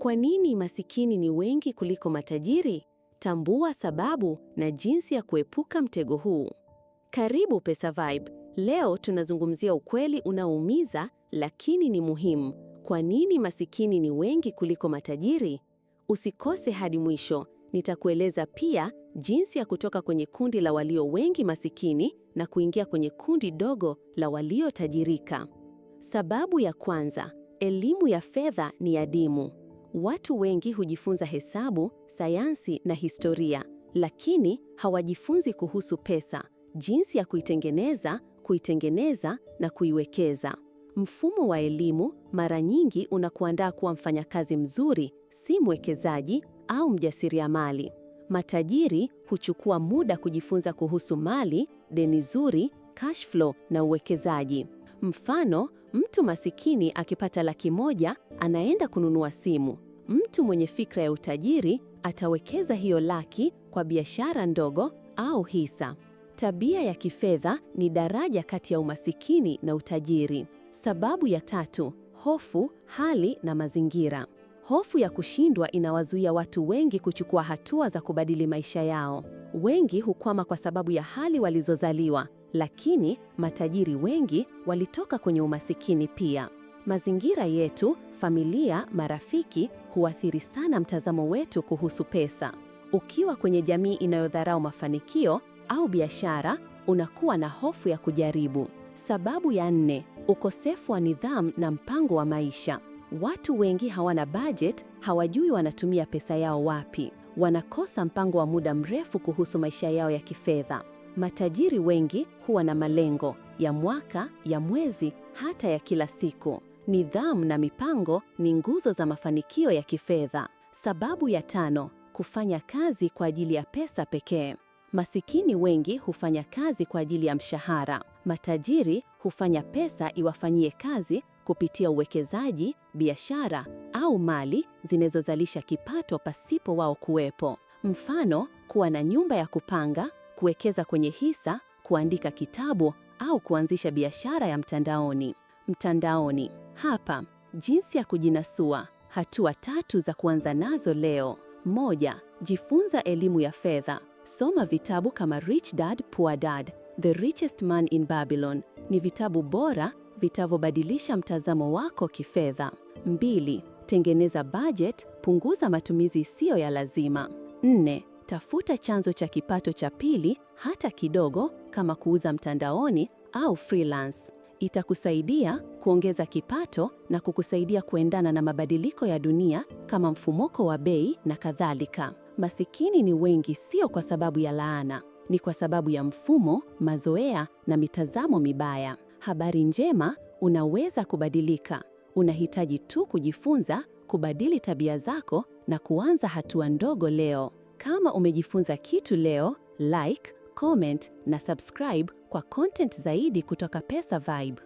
Kwa nini masikini ni wengi kuliko matajiri? Tambua sababu na jinsi ya kuepuka mtego huu. Karibu Pesa Vibe. Leo tunazungumzia ukweli unaoumiza lakini ni muhimu. Kwa nini masikini ni wengi kuliko matajiri? Usikose hadi mwisho. Nitakueleza pia jinsi ya kutoka kwenye kundi la walio wengi masikini na kuingia kwenye kundi dogo la walio tajirika. Sababu ya kwanza, elimu ya fedha ni adimu. Watu wengi hujifunza hesabu, sayansi na historia, lakini hawajifunzi kuhusu pesa, jinsi ya kuitengeneza na kuiwekeza. Mfumo wa elimu mara nyingi unakuandaa kuwa mfanyakazi mzuri, si mwekezaji au mjasiriamali. Matajiri huchukua muda kujifunza kuhusu mali, deni zuri, cash flow na uwekezaji. Mfano, mtu masikini akipata $100,000 anaenda kununua simu. Mtu mwenye fikra ya utajiri atawekeza hiyo $100,000 kwa biashara ndogo au hisa. Tabia ya kifedha ni daraja kati ya umasikini na utajiri. Sababu ya tatu, hofu, hali na mazingira. Hofu ya kushindwa inawazuia watu wengi kuchukua hatua za kubadili maisha yao. Wengi hukwama kwa sababu ya hali walizozaliwa, lakini matajiri wengi walitoka kwenye umasikini pia. Mazingira yetu, familia, marafiki, huathiri sana mtazamo wetu kuhusu pesa. Ukiwa kwenye jamii inayodharau mafanikio au biashara, unakuwa na hofu ya kujaribu. Sababu ya nne, ukosefu wa nidhamu na mpango wa maisha. Watu wengi hawana budget, hawajui wanatumia pesa yao wapi. Wanakosa mpango wa muda mrefu kuhusu maisha yao ya kifedha. Matajiri wengi huwa na malengo ya mwaka, ya mwezi, hata ya kila siku. Nidhamu na mipango ni nguzo za mafanikio ya kifedha. Sababu ya tano, kufanya kazi kwa ajili ya pesa pekee. Masikini wengi hufanya kazi kwa ajili ya mshahara. Matajiri hufanya pesa iwafanyie kazi kupitia uwekezaji, biashara au mali zinazozalisha kipato pasipo wao kuwepo. Mfano, kuwa na nyumba ya kupanga, kuwekeza kwenye hisa, kuandika kitabu au kuanzisha biashara ya mtandaoni. Hapa, jinsi ya kujinasua. Hatua 3 za kuanza nazo leo. 1. Jifunza elimu ya fedha. Soma vitabu kama Rich Dad, Poor Dad, The Richest Man in Babylon. Ni vitabu bora vitavobadilisha mtazamo wako kifedha. 2. Tengeneza budget, punguza matumizi isiyo ya lazima. 4. Tafuta chanzo cha kipato cha pili, hata kidogo, kama kuuza mtandaoni au freelance. Itakusaidia kuongeza kipato na kukusaidia kuendana na mabadiliko ya dunia kama mfumuko wa bei na kadhalika. Masikini ni wengi sio kwa sababu ya laana, ni kwa sababu ya mfumo, mazoea na mitazamo mibaya. Habari njema, unaweza kubadilika. Unahitaji tu kujifunza, kubadili tabia zako na kuanza hatua ndogo leo. Kama umejifunza kitu leo, like, comment na subscribe kwa content zaidi kutoka Pesa Vibe.